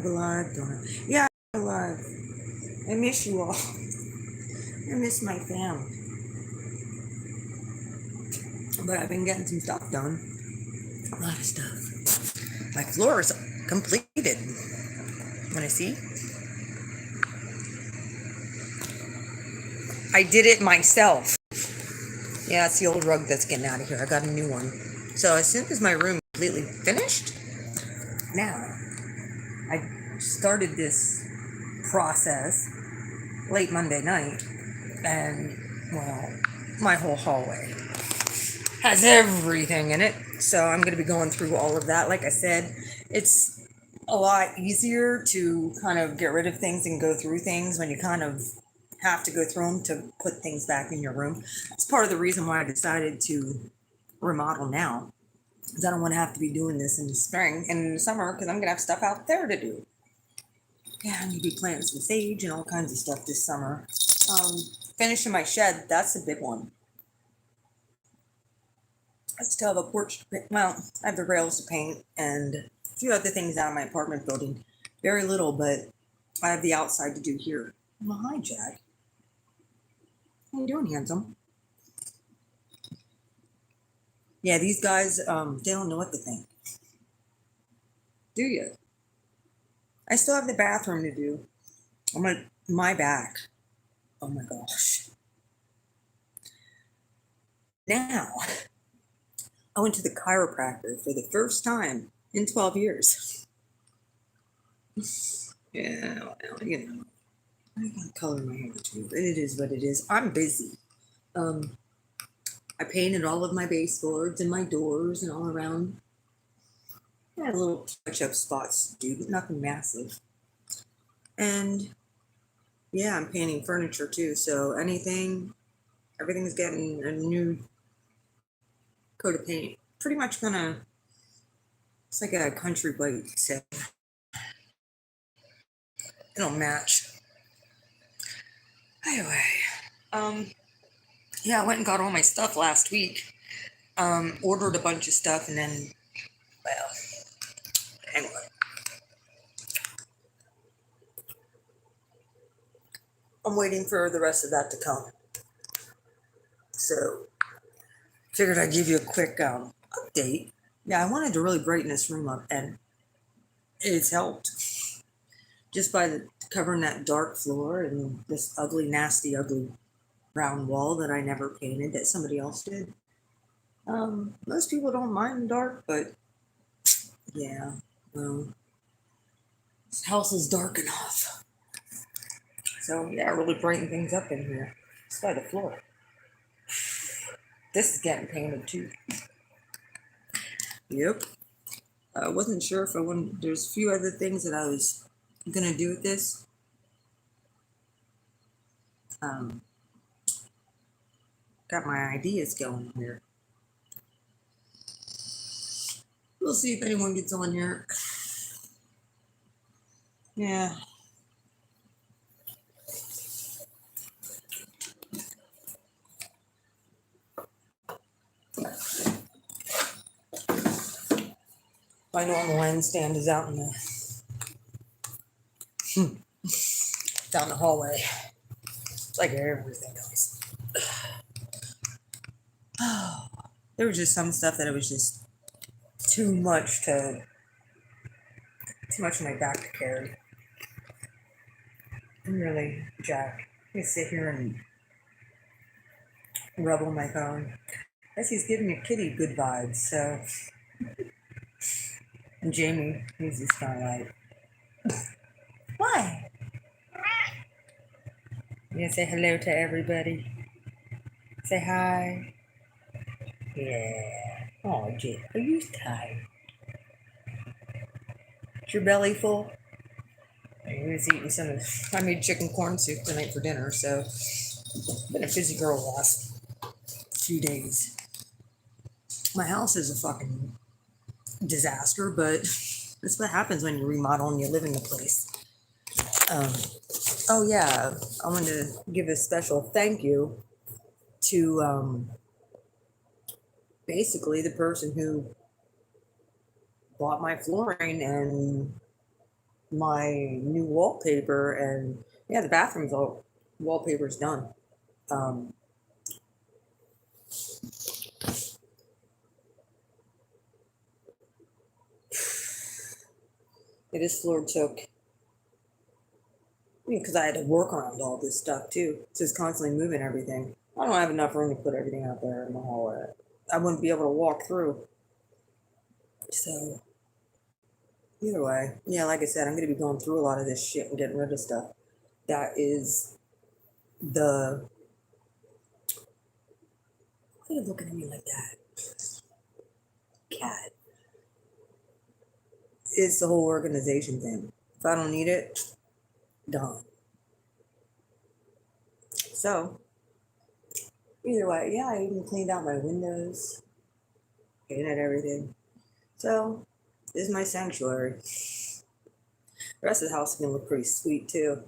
Go live, don't I? Yeah, I go live. I miss you all. I miss my fam. But I've been getting some stuff done. A lot of stuff. My floor is completed. Want to see? I did it myself. Yeah, it's the old rug that's getting out of here. I got a new one. So as soon as my room completely finished, now I started this process late Monday night, and well, my whole hallway has everything in it. So I'm going to be going through all of that. Like I said, it's a lot easier to kind of get rid of things and go through things when you kind of have to go through them to put things back in your room. It's part of the reason why I decided to remodel now, because I don't want to have to be doing this in the spring and in the summer, because I'm going to have stuff out there to do. Yeah, I need to be planting some sage and all kinds of stuff this summer. Finishing my shed, that's a big one. I still have a porch to paint. Well, I have the rails to paint and a few other things out of my apartment building. Very little, but I have the outside to do here. Well, hi, Jack. How you doing, handsome? Yeah, these guys, they don't know what to think. Do you? I still have the bathroom to do. My back. Oh my gosh. Now, I went to the chiropractor for the first time in 12 years. Yeah, well, you know, I got color in my hair too. It is what it is. I'm busy. Um, I painted all of my baseboards and my doors and all around. I had little touch-up spots to do, but nothing massive. And yeah, I'm painting furniture too. So everything's getting a new coat of paint. Pretty much it's like a country white, so it'll match. Anyway, um, yeah, I went and got all my stuff last week. Ordered a bunch of stuff, and then, well, anyway. I'm waiting for the rest of that to come. So, figured I'd give you a quick update. Yeah, I wanted to really brighten this room up, and it's helped just by covering that dark floor and this ugly, nasty, ugly brown wall that I never painted that somebody else did. Most people don't mind dark, but yeah, well, this house is dark enough. So yeah, really brighten things up in here. It's by the floor. This is getting painted too. Yep. I wasn't sure if I wanted. There's a few other things that I was gonna do with this. Um, got my ideas going here. We'll see if anyone gets on here. Yeah. My normal end stand is out in down the hallway. It's like everything else. There was just some stuff that it was just too much on my back to carry. I'm really, Jack. I sit here and rub on my phone. I guess he's giving me kitty good vibes, so. And Jamie, he's just kind of like, why? You gonna say hello to everybody? Say hi. Yeah. Oh, Jake, are you tired? Is your belly full? He was eating I made chicken corn soup tonight for dinner, so been a busy girl the last few days. My house is a fucking disaster, but that's what happens when you remodel and you live in the place. Oh yeah, I want to give a special thank you to basically the person who bought my flooring and my new wallpaper, and yeah, the bathroom's all wallpaper's done. Um, this floor took, because I had to work around all this stuff too. So it's constantly moving everything. I don't have enough room to put everything out there in the hallway. I wouldn't be able to walk through. So either way, yeah, like I said, I'm gonna be going through a lot of this shit and getting rid of stuff. That is the. Why are you looking at me like that? Cat. It's the whole organization thing. If I don't need it, done. So either way, yeah, I even cleaned out my windows, painted everything. So this is my sanctuary. The rest of the house is gonna look pretty sweet too.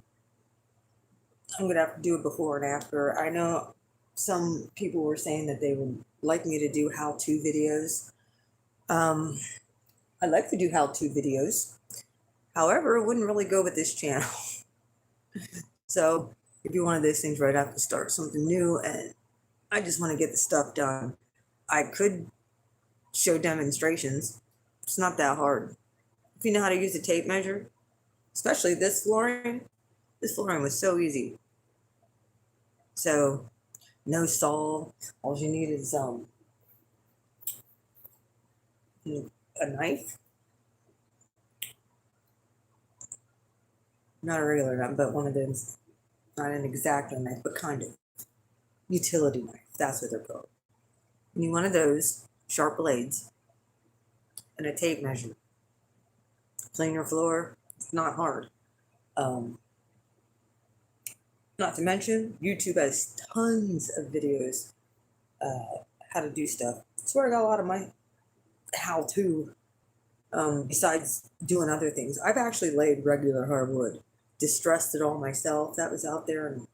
I'm gonna have to do it before and after. I know some people were saying that they would like me to do how-to videos. Um, I like to do how-to videos. However, it wouldn't really go with this channel. So it'd be one of those things where I'd have to start something new, and I just want to get the stuff done. I could show demonstrations. It's not that hard. If you know how to use a tape measure, especially this flooring was so easy. So no saw. All you need is a knife, not a regular knife, but one of those, not an X-Acto knife, but kind of utility knife. That's what they're called. You need one of those sharp blades and a tape measure. Clean your floor. It's not hard. Not to mention, YouTube has tons of videos how to do stuff. That's where I got a lot of my how-to. Besides doing other things, I've actually laid regular hardwood, distressed it all myself. That was out there in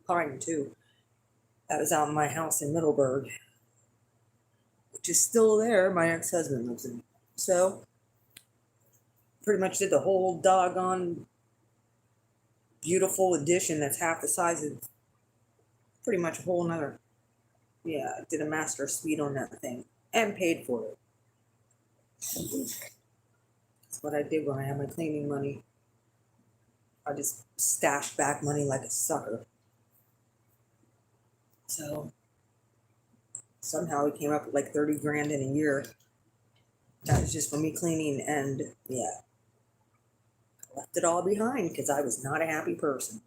Pine too. That was out in my house in Middleburg, which is still there. My ex-husband lives in. So pretty much did the whole doggone beautiful addition that's half the size of pretty much a whole nother. Yeah, did a master suite on that thing and paid for it. That's what I did when I had my cleaning money. I just stashed back money like a sucker. So somehow it came up with like 30 grand in a year. That was just for me cleaning, and yeah, left it all behind because I was not a happy person.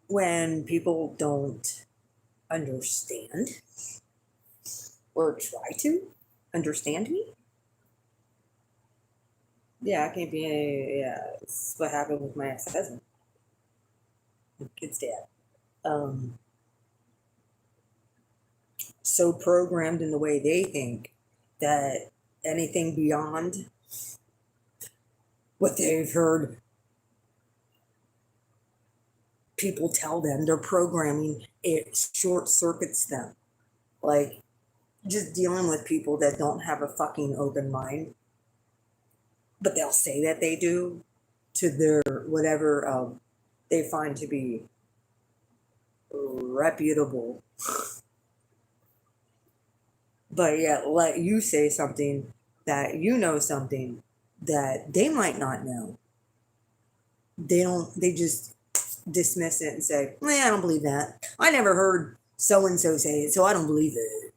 When people don't understand or try to understand me, yeah, I can't be any. Yeah, it's what happened with my ex-husband, my kid's dad. So programmed in the way they think that anything beyond what they've heard people tell them, their programming, it short circuits them. Like, just dealing with people that don't have a fucking open mind, but they'll say that they do to their whatever they find to be reputable. But yet let you say something that you know something that they might not know. They just dismiss it and say, I don't believe that. I never heard so and so say it, so I don't believe it.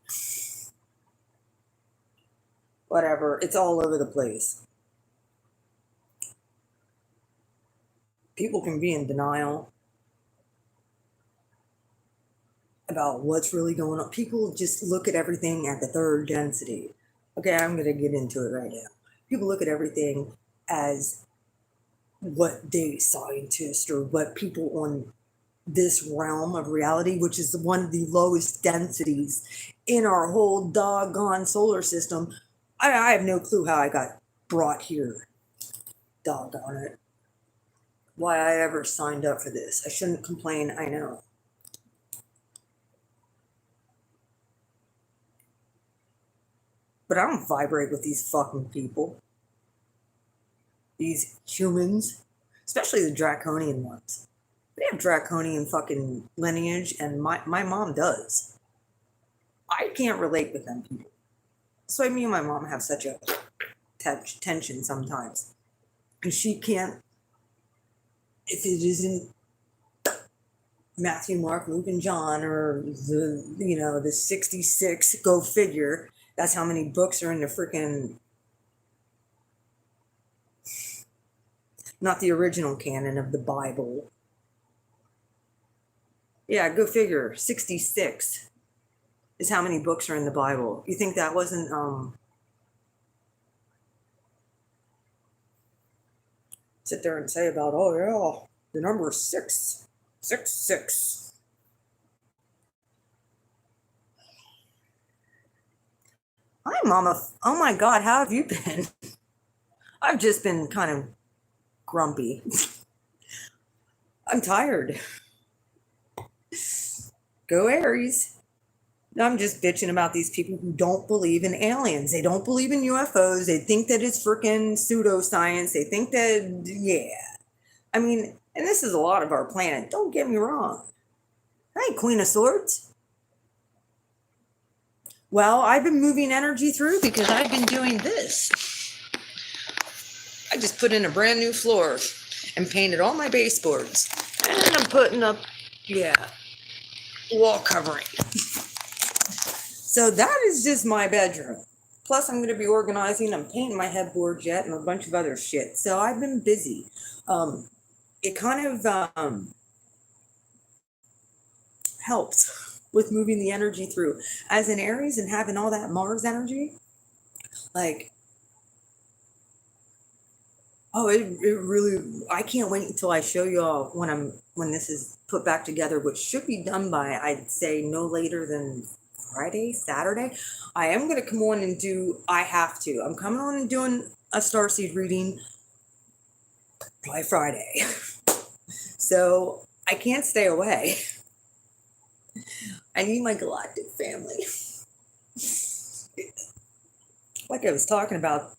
Whatever. It's all over the place. People can be in denial about what's really going on. People just look at everything at the third density. Okay, I'm going to get into it right now. People look at everything as what they scientists or what people on this realm of reality, which is one of the lowest densities in our whole doggone solar system. I have no clue how I got brought here. Doggone it. Why I ever signed up for this. I shouldn't complain, I know. But I don't vibrate with these fucking people. these humans, especially the draconian ones. They have draconian fucking lineage, and my mom does. I can't relate with them people. So me and my mom have such a tension sometimes. And she can't, if it isn't Matthew, Mark, Luke, and John, or the 66, go figure. That's how many books are in the freaking, not the original canon of the Bible. Yeah, go figure. 66 is how many books are in the Bible. You think that wasn't sit there and say about, oh yeah, the number is 666. Hi, Mama. Oh my God, how have you been? I've just been kind of grumpy. I'm tired. Go Aries. I'm just bitching about these people who don't believe in aliens. They don't believe in UFOs. They think that it's freaking pseudoscience. They think that, yeah. I mean, and this is a lot of our planet. Don't get me wrong. Hey, Queen of Swords. Well, I've been moving energy through because I've been doing this. I just put in a brand new floor and painted all my baseboards. And I'm putting up, wall covering. So that is just my bedroom. Plus, I'm going to be organizing. I'm painting my headboard yet and a bunch of other shit. So I've been busy. It kind of helps with moving the energy through. As an Aries and having all that Mars energy, like, oh, it really, I can't wait until I show you all when this is put back together, which should be done by, I'd say, no later than Friday, Saturday. I am going to come on and I'm coming on and doing a starseed reading by Friday. So I can't stay away. I need my galactic family. Like I was talking about,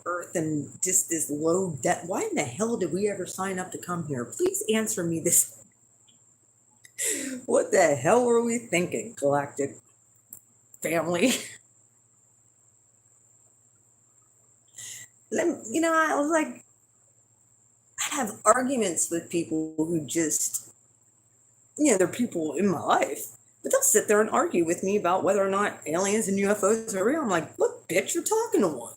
Earth and just this low debt. Why in the hell did we ever sign up to come here? Please answer me this. What the hell were we thinking, galactic family? I was like, I have arguments with people who just, they're people in my life, but they'll sit there and argue with me about whether or not aliens and UFOs are real. I'm like, look, bitch, you're talking to one.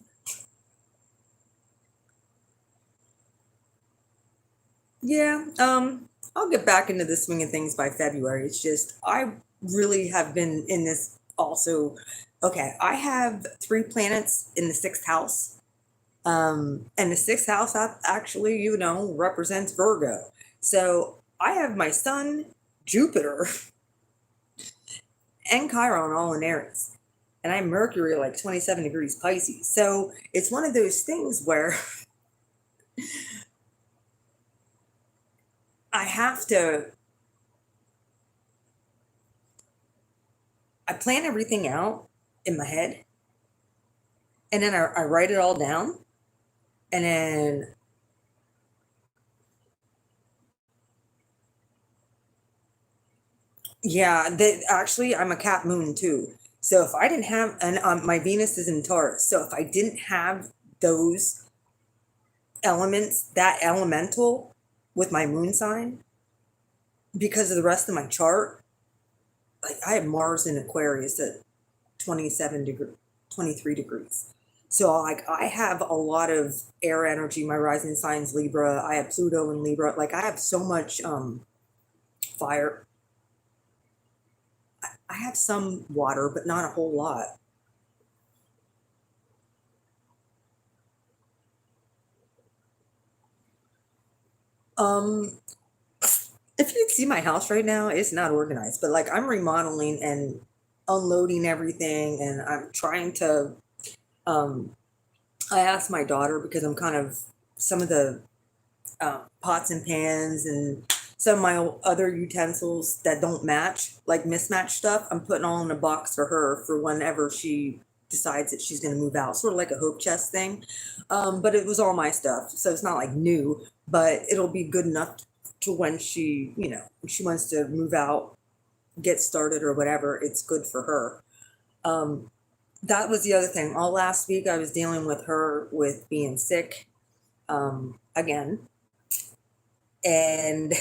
Yeah, I'll get back into the swing of things by February. It's just, I really have been in this also. Okay, I have 3 planets in the 6th house. And the 6th house actually, represents Virgo. So I have my sun, Jupiter, and Chiron all in Aries. And I have Mercury like 27 degrees Pisces. So it's one of those things where I plan everything out in my head. And then I write it all down. And then actually, I'm a Cap moon too. So if I didn't have, and my Venus is in Taurus. So if I didn't have those elements, that elemental with my moon sign, because of the rest of my chart, like I have Mars in Aquarius at 23 degrees. So like I have a lot of air energy. My rising sign's Libra. I have Pluto in Libra. Like I have so much fire. I have some water, but not a whole lot. Um, if you'd see my house right now, it's not organized, but like I'm remodeling and unloading everything, and I'm trying to. I asked my daughter because I'm kind of some of the pots and pans and some of my other utensils that don't match, like mismatched stuff. I'm putting all in a box for her for whenever she decides that she's going to move out, sort of like a hope chest thing. But it was all my stuff, so it's not like new, but it'll be good enough to when she, when she wants to move out, get started or whatever, it's good for her. That was the other thing. All last week I was dealing with her with being sick again. And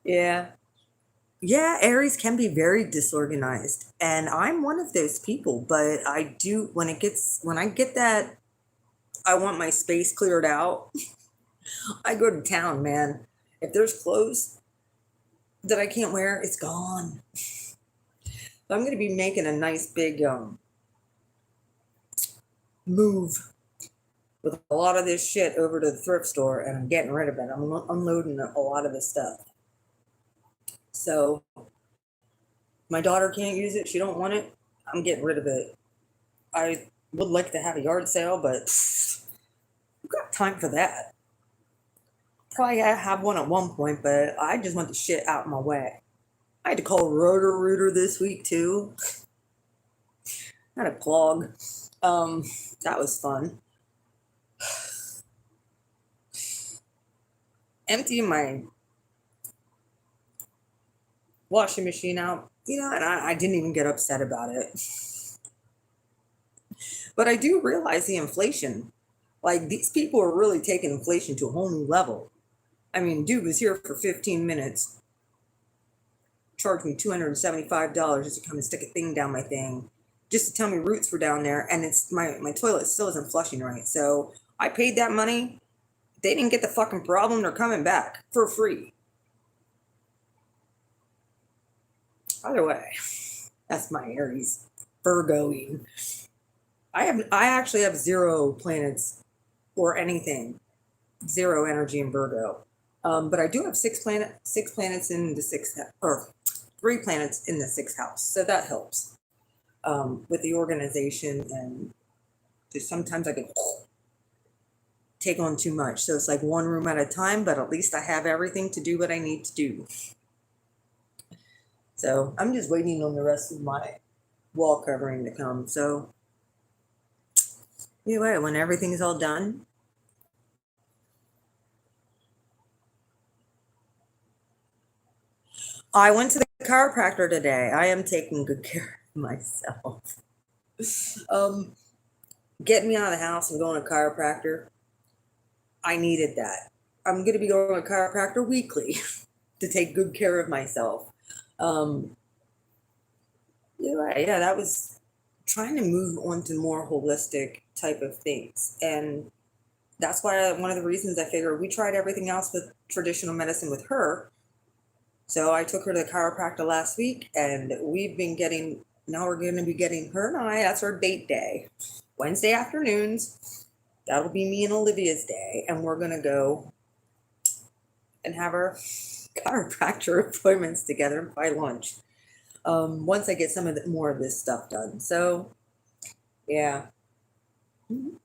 yeah. Yeah, Aries can be very disorganized, and I'm one of those people, but I do when I get that I want my space cleared out, I go to town, man. If there's clothes that I can't wear, it's gone. So I'm going to be making a nice big move with a lot of this shit over to the thrift store, and I'm getting rid of it. I'm unloading a lot of this stuff. So my daughter can't use it. She don't want it. I'm getting rid of it. I would like to have a yard sale, but I've got time for that. Probably have one at one point, but I just want the shit out of my way. I had to call Rotor Rooter this week too. Not a clog. That was fun. Emptying my washing machine out, and I didn't even get upset about it. But I do realize the inflation. Like, these people are really taking inflation to a whole new level. I mean, dude was here for 15 minutes, charged me $275 just to come and stick a thing down my thing, just to tell me roots were down there, and it's my toilet still isn't flushing right. So I paid that money. They didn't get the fucking problem. They're coming back for free. Either way, that's my Aries Virgoing. I actually have 0 planets or anything, 0 energy in Virgo. But I do have 6 planets in the sixth, or 3 planets in the 6th house, so that helps with the organization. And just sometimes I can take on too much, so it's like one room at a time. But at least I have everything to do what I need to do. So I'm just waiting on the rest of my wall covering to come. So anyway, when everything's all done, I went to the chiropractor today. I am taking good care of myself. Getting me out of the house and going to chiropractor, I needed that. I'm going to be going to chiropractor weekly to take good care of myself. Yeah, that was trying to move on to more holistic type of things. And that's why one of the reasons I figured we tried everything else with traditional medicine with her. So I took her to the chiropractor last week, and now we're going to be getting her and that's our date day. Wednesday afternoons, that'll be me and Olivia's day, and we're going to go and have our chiropractor appointments together by lunch. Once I get some of more of this stuff done. So, yeah. Mhm.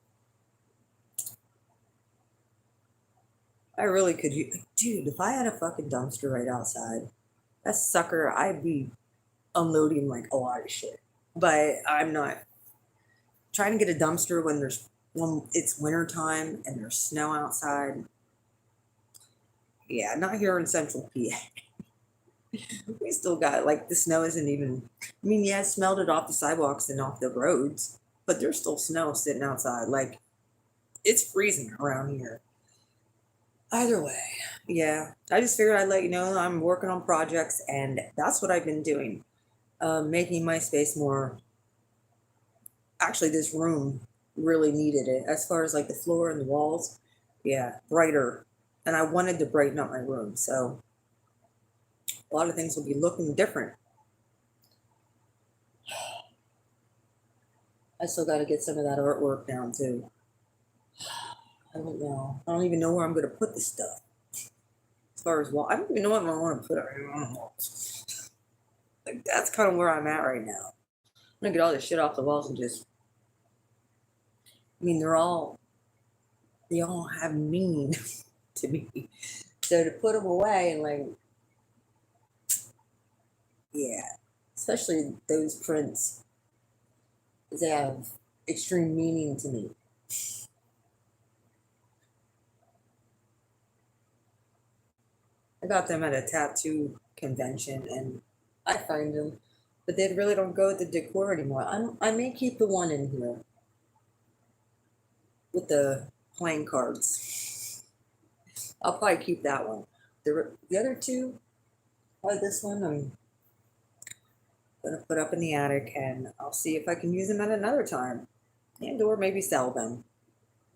I really could dude, if I had a fucking dumpster right outside, that sucker, I'd be unloading like a lot of shit. But I'm not trying to get a dumpster when it's winter time and there's snow outside. Yeah, not here in central PA. We still got, like, the snow isn't even, I mean, yeah, I smelled it off the sidewalks and off the roads, but there's still snow sitting outside. Like, it's freezing around here. Either way, yeah, I just figured I'd let you know I'm working on projects, and that's what I've been doing. Making my space more, actually, this room really needed it as far as like the floor and the walls. Yeah, brighter. And I wanted to brighten up my room. So a lot of things will be looking different. I still got to get some of that artwork down too. I don't know. I don't even know where I'm going to put this stuff. As far as I don't even know what I want to put on the walls. Like, that's kind of where I'm at right now. I'm going to get all this shit off the walls and just, I mean, they all have meaning to me. So to put them away and like, yeah, especially those prints, they have extreme meaning to me. I got them at a tattoo convention and I find them, but they really don't go with the decor anymore. I may keep the one in here with the playing cards. I'll probably keep that one. The other two, probably this one, I'm gonna put up in the attic and I'll see if I can use them at another time, and or maybe sell them.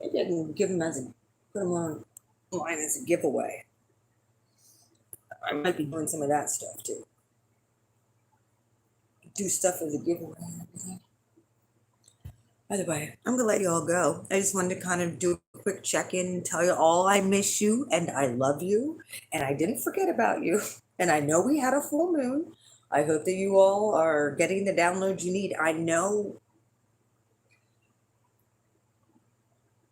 Maybe I can give them as a put them on line as a giveaway. I might be doing some of that stuff too. Do stuff as a giveaway and everything. By the way, I'm gonna let you all go. I just wanted to kind of do a quick check-in and tell you all I miss you and I love you and I didn't forget about you. And I know we had a full moon. I hope that you all are getting the downloads you need. I know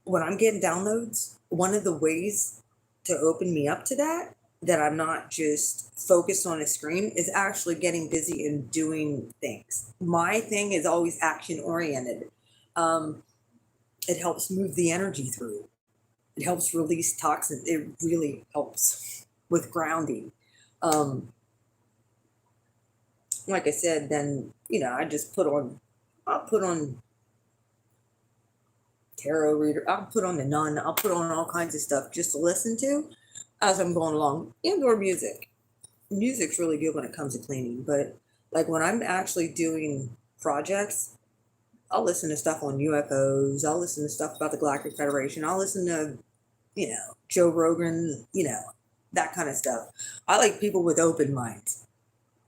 when I'm getting downloads, one of the ways to open me up to that I'm not just focused on a screen, is actually getting busy and doing things. My thing is always action oriented. Um, it helps move the energy through. It helps release toxins. It really helps with grounding. Um, like I said, then I just I'll put on tarot reader. I'll put on the nun. I'll put on all kinds of stuff just to listen to as I'm going along. Indoor music. Music's really good when it comes to cleaning, but like when I'm actually doing projects, I'll listen to stuff on UFOs. I'll listen to stuff about the Galactic Federation. I'll listen to, Joe Rogan, that kind of stuff. I like people with open minds.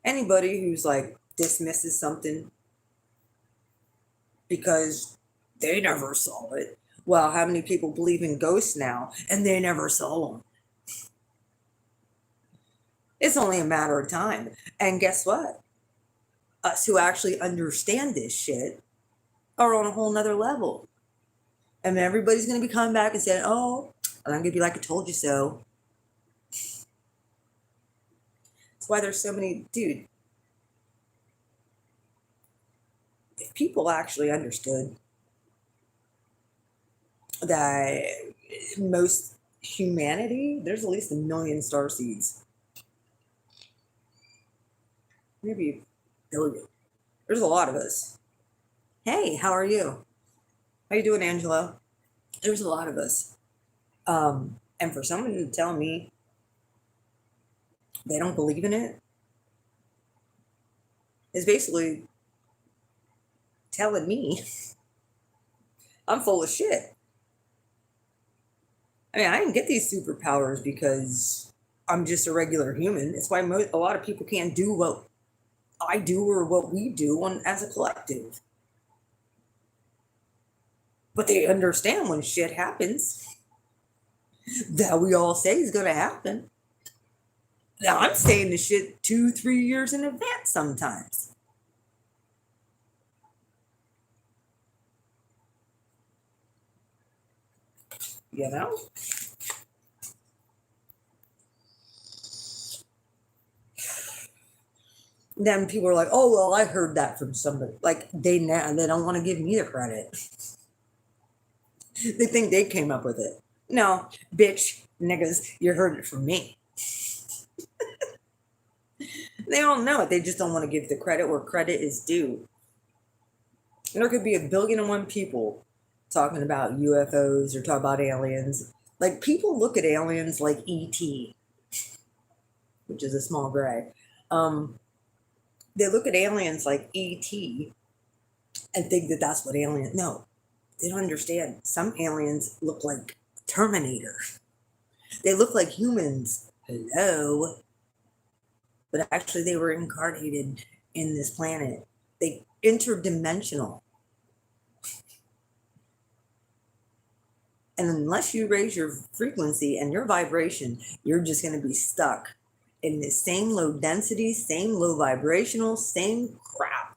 Anybody who's like dismisses something because they never saw it. Well, how many people believe in ghosts now and they never saw them? It's only a matter of time. And guess what? Us who actually understand this shit are on a whole nother level. And everybody's going to be coming back and saying, oh, and I'm going to be like, I told you so. That's why there's so many, dude. If people actually understood that most humanity, there's at least 1,000,000 star seeds, maybe 1,000,000,000. There's a lot of us. Hey, how are you? How you doing, Angelo? There's a lot of us. And for someone to tell me they don't believe in it is basically telling me I'm full of shit. I mean, I didn't get these superpowers because I'm just a regular human. It's why a lot of people can't do what I do or what we do as a collective. But they understand when shit happens that we all say is going to happen. Now, I'm saying the shit 2-3 years in advance sometimes. You know? Then people are like, oh, well, I heard that from somebody. Like, they don't want to give me the credit. They think they came up with it. No, bitch, niggas, you heard it from me. They all know it. They just don't want to give the credit where credit is due. And there could be 1,000,000,001 people talking about UFOs or talk about aliens. Like, people look at aliens like ET, which is a small gray. They look at aliens like ET and think that that's what aliens. No, they don't understand. Some aliens look like Terminator. They look like humans. Hello. But actually, they were incarnated in this planet. They interdimensional. And unless you raise your frequency and your vibration, you're just going to be stuck in the same low density, same low vibrational, same crap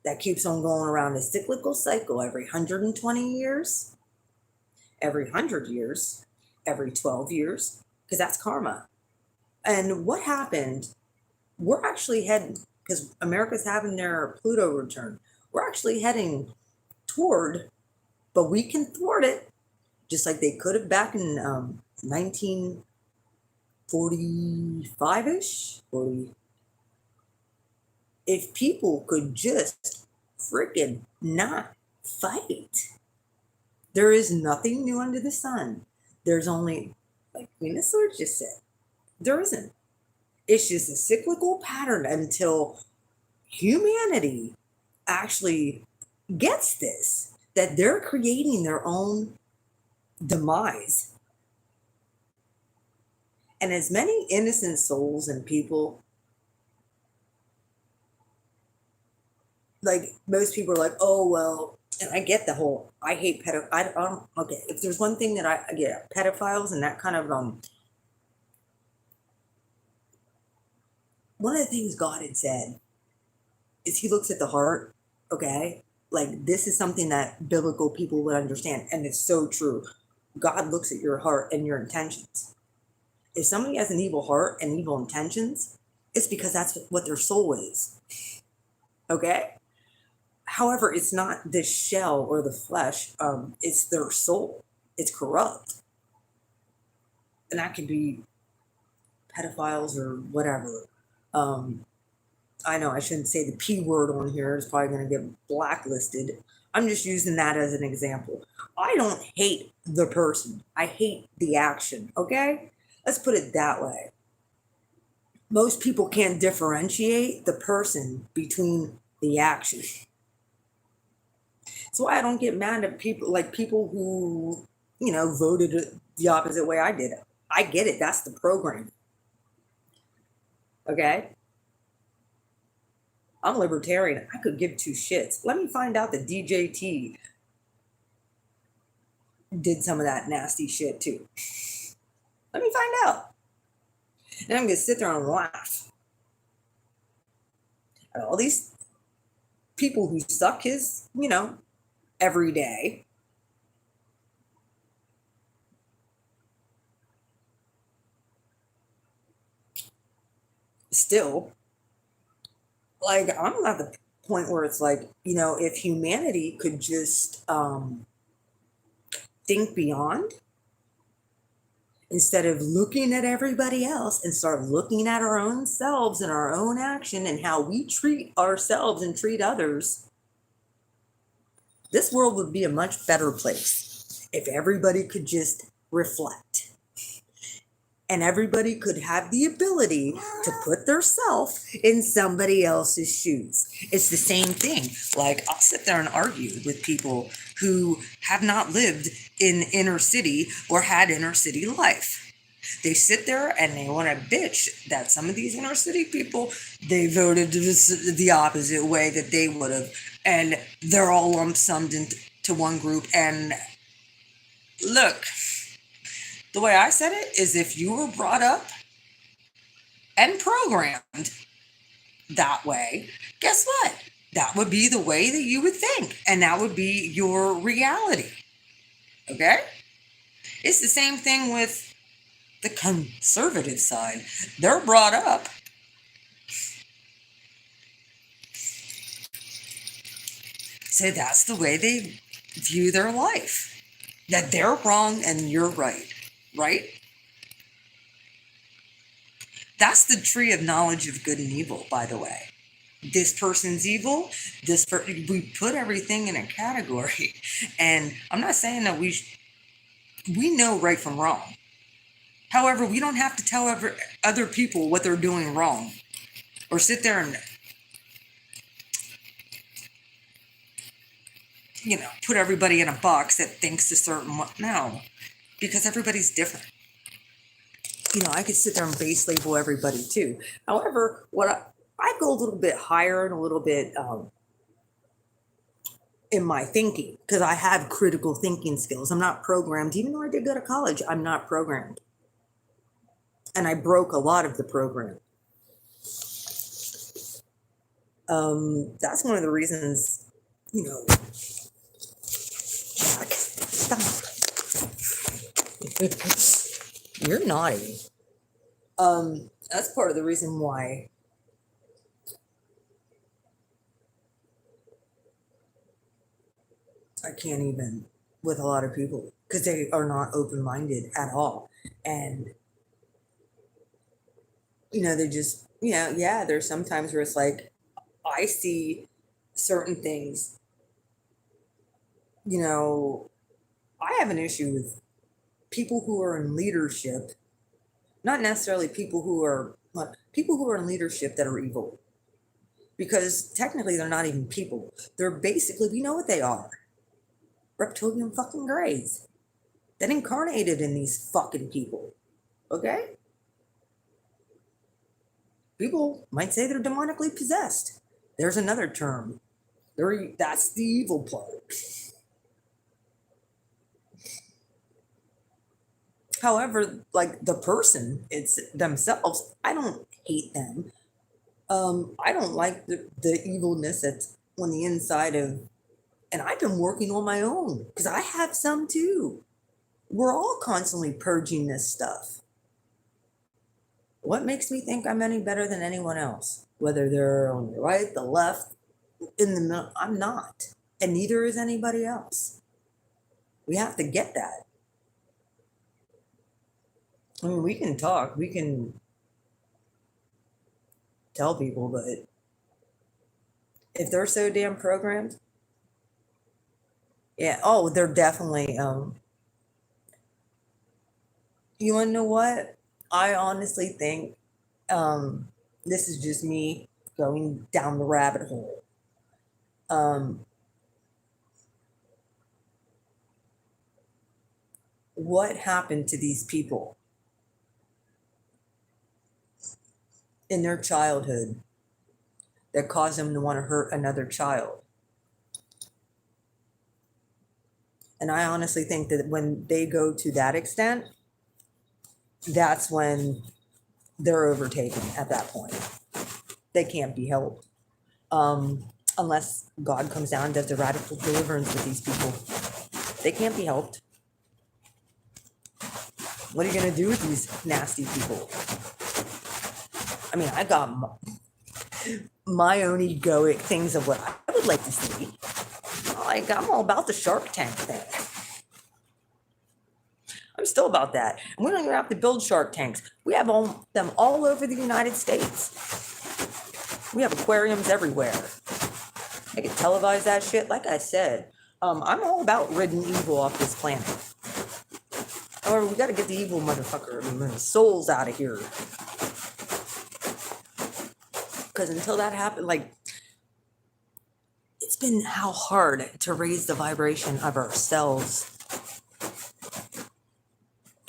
that keeps on going around a cyclical cycle every 120 years, every 100 years, every 12 years, because that's karma. And what happened? We're actually heading, because America's having their Pluto return. We're actually heading toward, but we can thwart it, just like they could have back in 1945-ish, 40. If people could just freaking not fight. There is nothing new under the sun. There's only, like Queen of Swords just said, there isn't. It's just a cyclical pattern until humanity actually gets this, that they're creating their own demise. And as many innocent souls and people, like most people are like, oh, well, and I get the whole, I hate I don't, okay, if there's one thing that I get, pedophiles and that kind of, one of the things God had said is he looks at the heart, okay? Like this is something that biblical people would understand, and it's so true. God looks at your heart and your intentions. If somebody has an evil heart and evil intentions, it's because that's what their soul is, okay? However, it's not the shell or the flesh, it's their soul. It's corrupt. And that could be pedophiles or whatever. I know I shouldn't say the P word on here. It's probably going to get blacklisted. I'm just using that as an example. I don't hate the person. I hate the action, okay? Let's put it that way. Most people can't differentiate the person between the action. That's why I don't get mad at people, like people who, voted the opposite way I did. I get it. That's the program. Okay? I'm libertarian. I could give two shits. Let me find out that DJT did some of that nasty shit too. Let me find out. And I'm going to sit there and laugh at all these people who suck his, every day. Still, like, I'm at the point where it's like, if humanity could just think beyond, instead of looking at everybody else and start looking at our own selves and our own action and how we treat ourselves and treat others, this world would be a much better place if everybody could just reflect. And everybody could have the ability to put their self in somebody else's shoes. It's the same thing. Like, I'll sit there and argue with people who have not lived in inner city or had inner city life. They sit there and they want to bitch that some of these inner city people, they voted the opposite way that they would have. And they're all lump summed into one group. And look, the way I said it is, if you were brought up and programmed that way, guess what? That would be the way that you would think. And that would be your reality. Okay? It's the same thing with the conservative side. They're brought up so that's the way they view their life. That they're wrong and you're right. Right? That's the tree of knowledge of good and evil, by the way. This person's evil. We put everything in a category. And I'm not saying that we know right from wrong. However, we don't have to tell other people what they're doing wrong, or sit there and put everybody in a box that thinks a certain way. No, because everybody's different. I could sit there and base label everybody too. However, what I go a little bit higher and a little bit in my thinking, because I have critical thinking skills. I'm not programmed. Even though I did go to college, I'm not programmed. And I broke a lot of the program. That's one of the reasons, Jack, stop. You're naughty. That's part of the reason why I can't even with a lot of people, because they are not open-minded at all. And they just, yeah, there's sometimes where it's like I see certain things, you know, I have an issue with people who are in leadership, not necessarily people who are in leadership that are evil, because technically they're not even people. They're basically, we know what they are, reptilian fucking greys that incarnated in these fucking people. Okay? People might say they're demonically possessed. There's another term. That's the evil part. However, like the person, it's themselves. I don't hate them. I don't like the evilness that's on the inside of, and I've been working on my own because I have some too. We're all constantly purging this stuff. What makes me think I'm any better than anyone else? Whether they're on the right, the left, in the middle, I'm not. And neither is anybody else. We have to get that. I mean, we can talk, we can tell people, but if they're so damn programmed, yeah, oh, they're definitely, you want to know what? I honestly think this is just me going down the rabbit hole. Um, what happened to these people in their childhood that caused them to want to hurt another child? And I honestly think that when they go to that extent, that's when they're overtaken at that point. They can't be helped. Unless God comes down and does the radical deliverance with these people. They can't be helped. What are you going to do with these nasty people? I mean, I got my own egoic things of what I would like to see. Like, I'm all about the Shark Tank thing. I'm still about that. And we don't even have to build Shark Tanks. We have them all over the United States. We have aquariums everywhere. They can televise that shit. Like I said, I'm all about ridding evil off this planet. Or we got to get the evil motherfucker, the souls out of here. Because until that happens, like, it's been how hard to raise the vibration of ourselves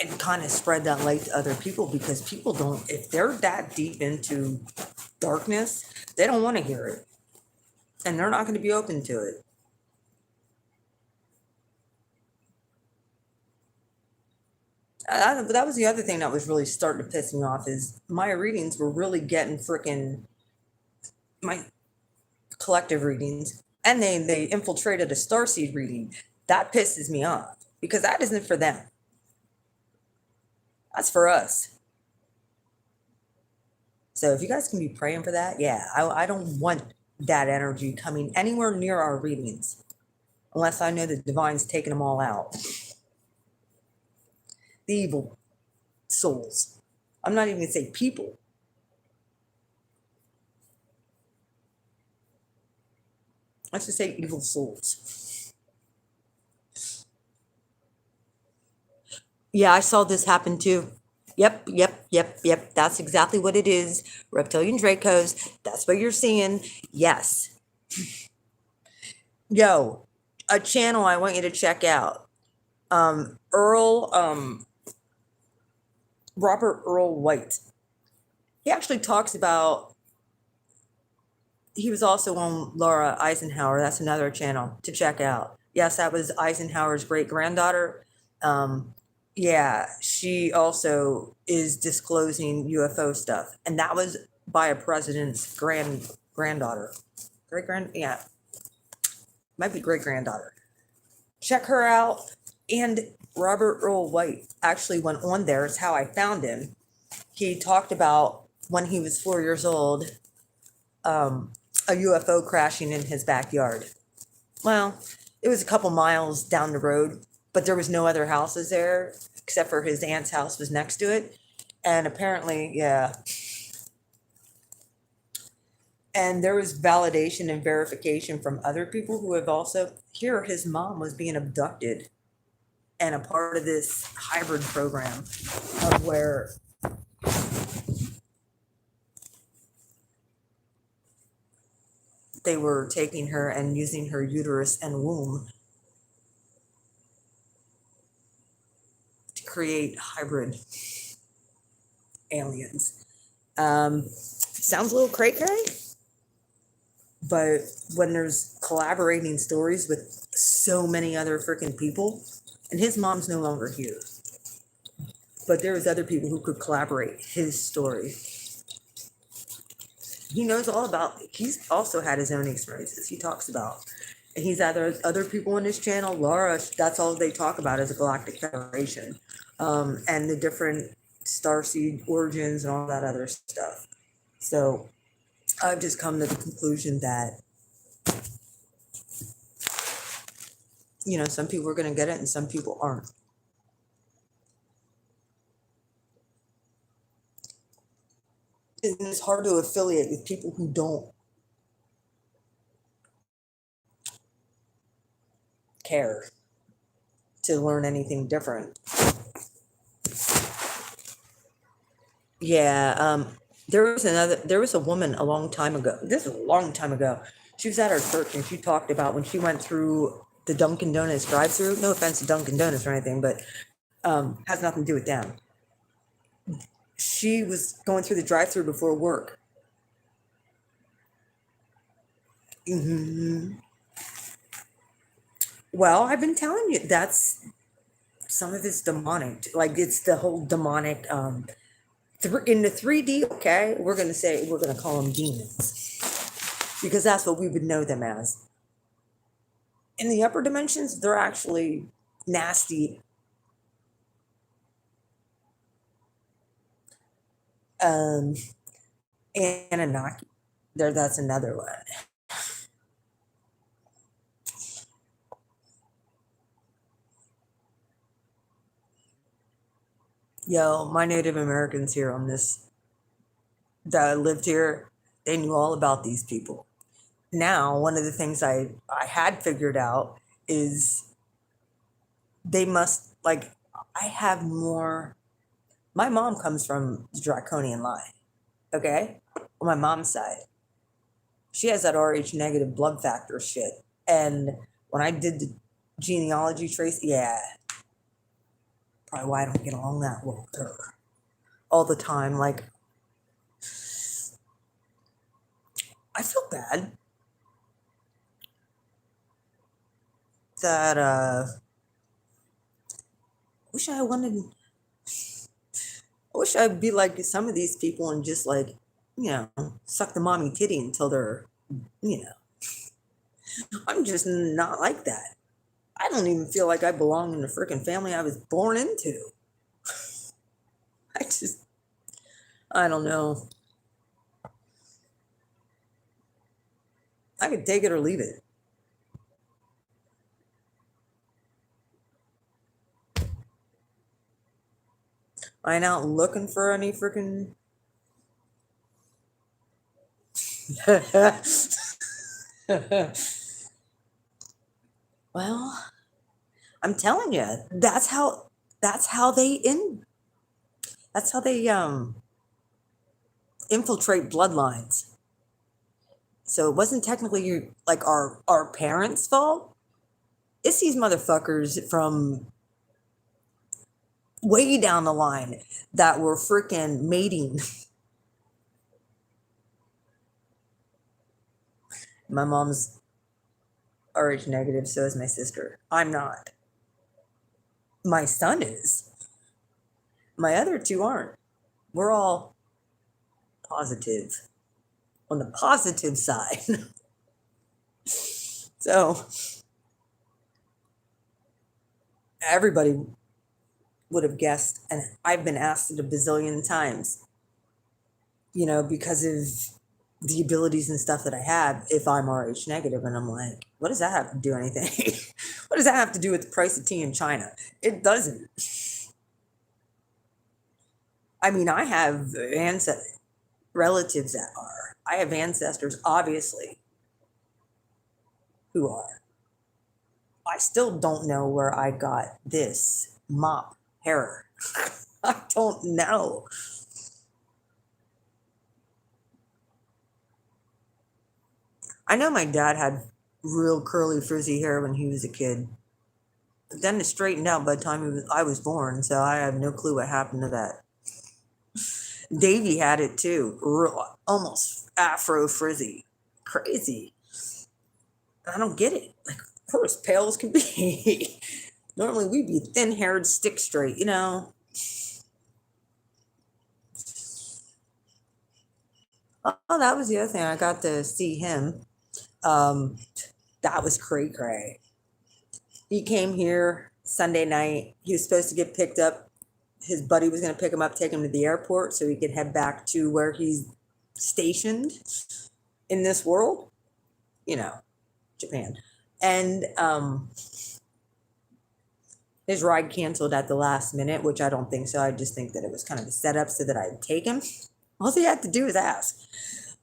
and kind of spread that light to other people, because people don't, if they're that deep into darkness, they don't want to hear it. And they're not going to be open to it. That was the other thing that was really starting to piss me off, is my readings were really getting freaking, my collective readings, and they infiltrated a starseed reading. That pisses me off, because that isn't for them. That's for us. So if you guys can be praying for that, yeah, I don't want that energy coming anywhere near our readings unless I know the divine's taking them all out. The evil souls. I'm not even going to say people. Let's just say evil souls. Yeah, I saw this happen too. Yep. That's exactly what it is. Reptilian Dracos. That's what you're seeing. Yes. Yo, a channel I want you to check out. Robert Earl White. He actually talks about, he was also on Laura Eisenhower. That's another channel to check out. Yes, that was Eisenhower's great granddaughter. Yeah, she also is disclosing UFO stuff, and that was by a president's granddaughter. Yeah, might be great granddaughter. Check her out. And Robert Earl White actually went on there. It's how I found him. He talked about when he was 4 years old, um, a UFO crashing in his backyard. Well, it was a couple miles down the road, but there was no other houses there except for his aunt's house was next to it. And apparently, yeah. And there was validation and verification from other people who have also, here his mom was being abducted and a part of this hybrid program of where they were taking her and using her uterus and womb to create hybrid aliens. Sounds a little cray cray, but when there's collaborating stories with so many other freaking people, and his mom's no longer here, but there was other people who could collaborate his story. He knows all about, he's also had his own experiences he talks about. And he's other people on his channel, Laura, that's all they talk about is a galactic federation, and the different starseed origins and all that other stuff. So I've just come to the conclusion that, you know, some people are going to get it and some people aren't. It's hard to affiliate with people who don't care to learn anything different. Yeah, there was a woman a long time ago. This was a long time ago. She was at our church and she talked about when she went through the Dunkin' Donuts drive-through. No offense to Dunkin' Donuts or anything, but has nothing to do with them. She was going through the drive-through before work. Hmm. Well, I've been telling you that's some of it's demonic. Like it's the whole demonic. In the 3D, okay, we're gonna call them demons because that's what we would know them as. In the upper dimensions, they're actually nasty. Um, Anunnaki. That's another one. Yo, my Native Americans here on this that lived here, they knew all about these people. Now, one of the things I had figured out is they must like I have more. My mom comes from the draconian line, okay, on my mom's side. She has that Rh negative blood factor shit, and when I did the genealogy trace, yeah, probably why I don't get along that well with her all the time. Like, I feel bad that wish I wanted I wish I'd be like some of these people and just like, you know, suck the mommy titty until they're, you know, I'm just not like that. I don't even feel like I belong in the freaking family I was born into. I just, I don't know. I could take it or leave it. I ain't out looking for any freaking. Well, I'm telling you, that's how they that's how they infiltrate bloodlines. So it wasn't technically like our parents' fault. It's these motherfuckers from way down the line that were freaking mating. My mom's Rh negative, so is my sister. I'm not. My son is. My other two aren't. We're all positive on the positive side. So everybody would have guessed, and I've been asked it a bazillion times, because of the abilities and stuff that I have, if I'm Rh negative. And I'm like, what does that have to do anything? What does that have to do with the price of tea in China? It doesn't. I mean, I have relatives that are. I have ancestors, obviously, who are. I still don't know where I got this mop hair. I don't know. I know my dad had real curly frizzy hair when he was a kid. But then it straightened out by the time I was born, so I have no clue what happened to that. Davy had it too, real, almost afro frizzy. Crazy. I don't get it. Like, we're as pale as can be. Normally we'd be thin haired, stick straight. Oh, that was the other thing. I got to see him. Um, that was cray cray. He came here Sunday night. He was supposed to get picked up. His buddy was going to pick him up, take him to the airport so he could head back to where he's stationed in this world, you know, Japan. And his ride canceled at the last minute, which I don't think so. I just think that it was kind of a setup so that I'd take him. All he had to do was ask.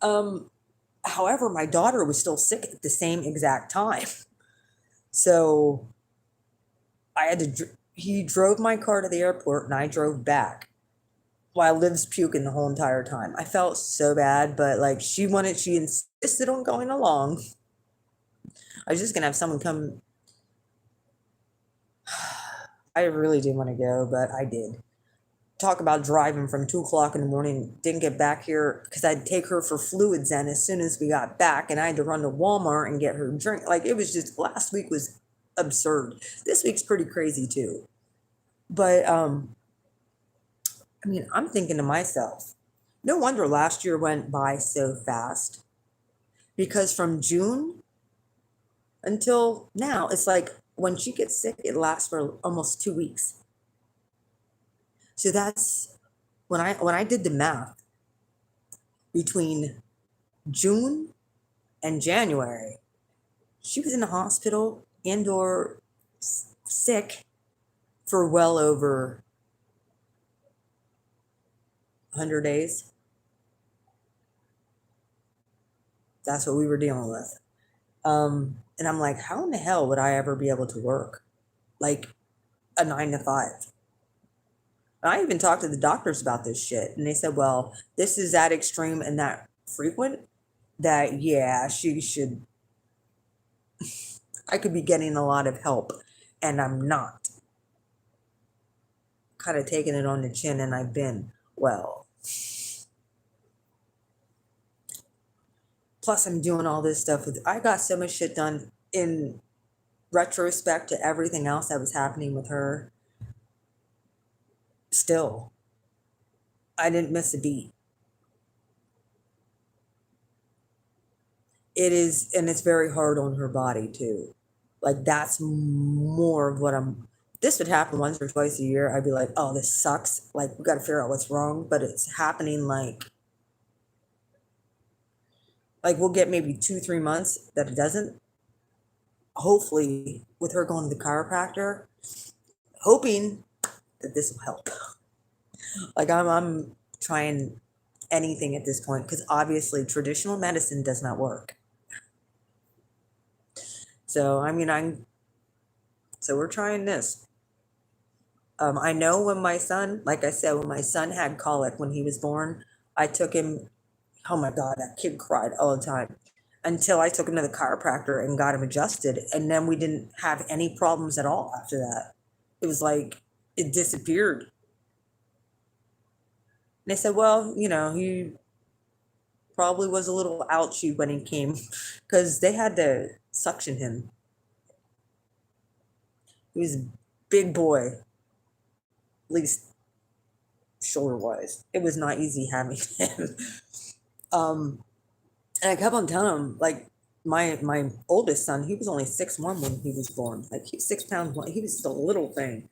Um, However, my daughter was still sick at the same exact time. So I had to, he drove my car to the airport and I drove back while Liv's puking the whole entire time. I felt so bad, but like she insisted on going along. I was just gonna have someone come. I really didn't want to go, but I did. Talk about driving from 2 o'clock in the morning. Didn't get back here because I'd take her for fluids then as soon as we got back, and I had to run to Walmart and get her a drink. Like, it was just, last week was absurd. This week's pretty crazy too. But I mean, I'm thinking to myself, no wonder last year went by so fast, because from June until now, it's like when she gets sick, it lasts for almost 2 weeks. So that's when I did the math between June and January, she was in the hospital and or sick for well over 100 days. That's what we were dealing with. And I'm like, how in the hell would I ever be able to work like a 9 to 5? I even talked to the doctors about this shit, and they said, well, this is that extreme and that frequent that, yeah, she should, I could be getting a lot of help, and I'm not. Kind of taking it on the chin, and I've been, well. Plus, I'm doing all this stuff I got so much shit done in retrospect to everything else that was happening with her. Still, I didn't miss a beat. It is, and it's very hard on her body too. Like, that's more of what this would happen once or twice a year. I'd be like, oh, this sucks. Like, we got to figure out what's wrong. But it's happening like we'll get maybe 2, 3 months that it doesn't. Hopefully, with her going to the chiropractor, hoping that this will help. Like, I'm trying anything at this point, because obviously traditional medicine does not work. So I mean, so we're trying this. I know when my son, like I said, when my son had colic when he was born, I took him. Oh my God, that kid cried all the time until I took him to the chiropractor and got him adjusted. And then we didn't have any problems at all after that. It was like it disappeared. And they said, well, he probably was a little ouchy when he came because they had to suction him. He was a big boy, at least shoulder wise. It was not easy having him. And I kept on telling him, like, my oldest son, he was only 6'1" when he was born. Like he was 6 pounds. He was just a little thing.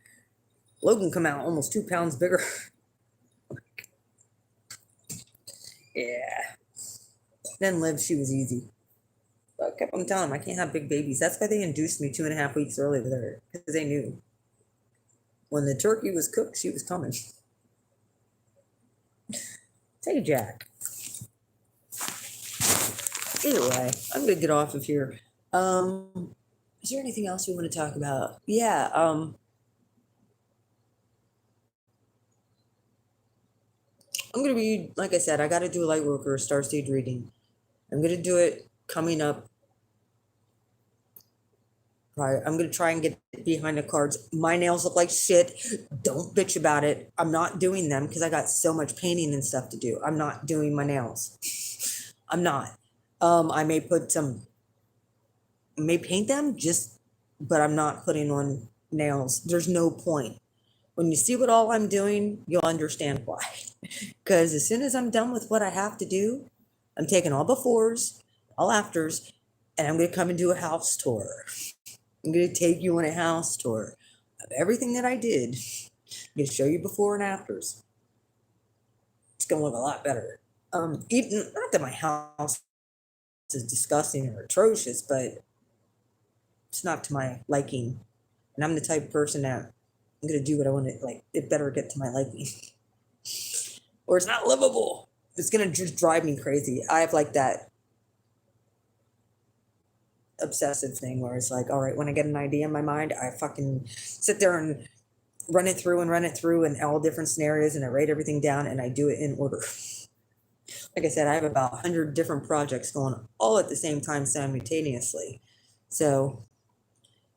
Logan come out almost 2 pounds bigger. Yeah. Then Liv, she was easy. But I kept on telling him I can't have big babies. That's why they induced me 2.5 weeks early with her, because they knew when the turkey was cooked, she was coming. Hey, Jack. Either way, I'm gonna get off of here. Is there anything else you want to talk about? Yeah. I'm gonna be, like I said, I got to do a light work or a star stage reading. I'm gonna do it coming up. Right. I'm gonna try and get behind the cards. My nails look like shit. Don't bitch about it. I'm not doing them because I got so much painting and stuff to do. I'm not doing my nails. I'm not. I may put some, may paint them just, but I'm not putting on nails. There's no point. When you see what all I'm doing, you'll understand why. Because as soon as I'm done with what I have to do, I'm taking all befores, all afters, and I'm gonna come and do a house tour. I'm going to take you on a house tour of everything that I did. I'm going to show you before and afters. It's going to look a lot better. Even not that my house is disgusting or atrocious, but it's not to my liking. And I'm the type of person that I'm going to do what I want to, like, it better get to my liking. Or it's not livable. It's going to just drive me crazy. I have like that obsessive thing where it's like, all right, when I get an idea in my mind, I fucking sit there and run it through in all different scenarios, and I write everything down and I do it in order. Like I said, I have about 100 different projects going all at the same time simultaneously. So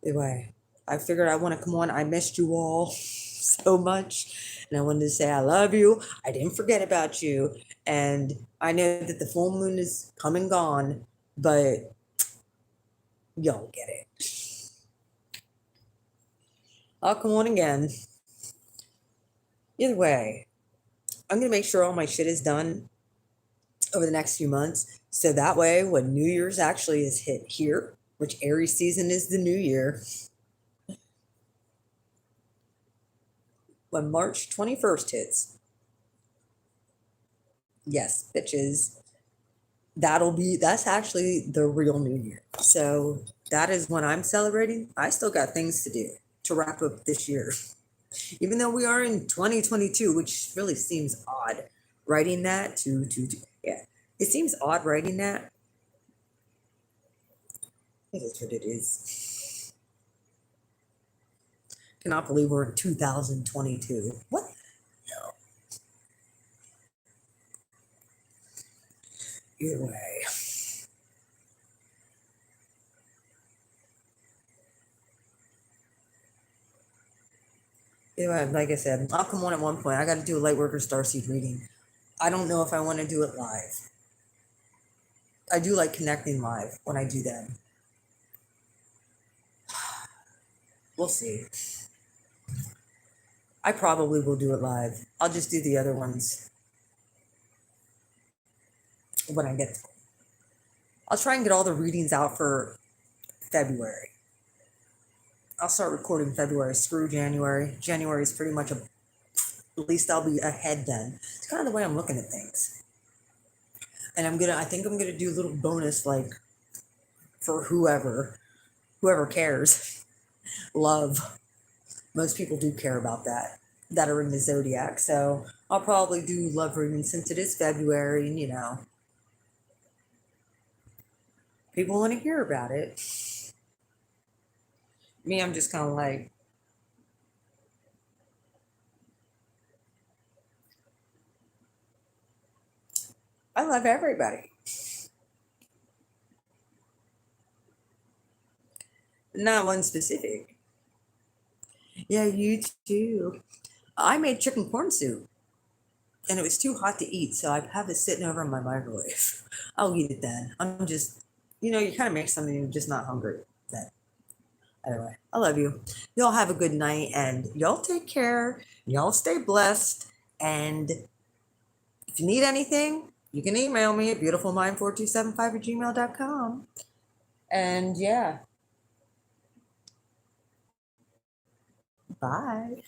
anyway, I figured I want to come on. I missed you all so much, and I wanted to say I love you. I didn't forget about you, and I know that the full moon is come and gone, but y'all get it. I'll come on again. Either way, I'm gonna make sure all my shit is done over the next few months, so that way when New Year's actually is hit here, which Aries season is the new year, when March 21st hits, yes, bitches, that's actually the real new year. So that is when I'm celebrating. I still got things to do to wrap up this year. Even though we are in 2022, which really seems odd writing that yeah, it seems odd writing that. It is what it is. Cannot believe we're in 2022. What? No. Either way. Anyway, like I said, I'll come on at one point. I got to do a light worker starseed reading. I don't know if I want to do it live. I do like connecting live when I do that. We'll see. I probably will do it live. I'll just do the other ones when I get. I'll try and get all the readings out for February. I'll start recording February. Screw January. January is pretty much at least I'll be ahead then. It's kind of the way I'm looking at things. And I think I'm gonna do a little bonus like for whoever cares. Love. Most people do care about that are in the zodiac. So I'll probably do love readings since it is February, and people want to hear about it. Me, I'm just kind of like, I love everybody. Not one specific. Yeah, you too. I made chicken corn soup and it was too hot to eat, so I have it sitting over in my microwave. I'll eat it then. I'm just, you kind of make something you're just not hungry then. Anyway, I love you. Y'all have a good night and y'all take care. Y'all stay blessed. And if you need anything, you can email me at beautifulmind4275@gmail.com. And yeah, bye.